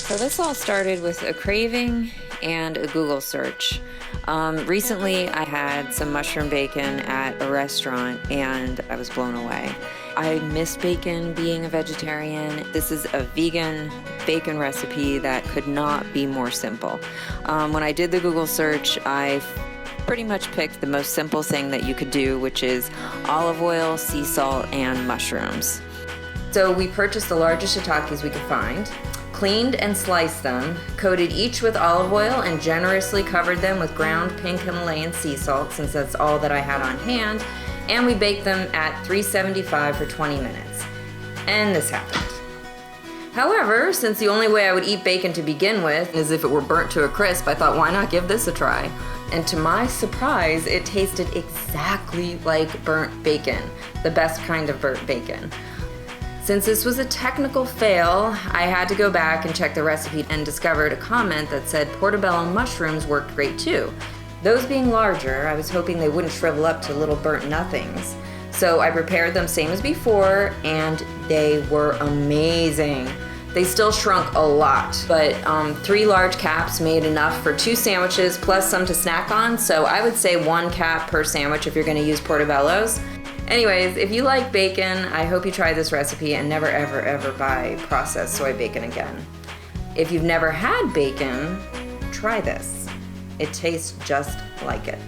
So this all started with a craving and a Google search. Recently I had some mushroom bacon at a restaurant and I was blown away. I miss bacon being a vegetarian. This is a vegan bacon recipe that could not be more simple. When I did the Google search, I pretty much picked the most simple thing that you could do, which is olive oil, sea salt, and mushrooms. So we purchased the largest shiitakes we could find, cleaned and sliced them, coated each with olive oil, and generously covered them with ground pink Himalayan sea salt, since that's all that I had on hand, and we baked them at 375 for 20 minutes. And this happened. However, since the only way I would eat bacon to begin with is if it were burnt to a crisp, I thought, why not give this a try? And to my surprise, it tasted exactly like burnt bacon, the best kind of burnt bacon. Since this was a technical fail, I had to go back and check the recipe and discovered a comment that said portobello mushrooms worked great too. Those being larger, I was hoping they wouldn't shrivel up to little burnt nothings. So I prepared them same as before, and they were amazing. They still shrunk a lot, but 3 large caps made enough for 2 sandwiches plus some to snack on, so I would say 1 cap per sandwich if you're gonna use portobellos. Anyways, if you like bacon, I hope you try this recipe and never ever ever buy processed soy bacon again. If you've never had bacon, try this. It tastes just like it.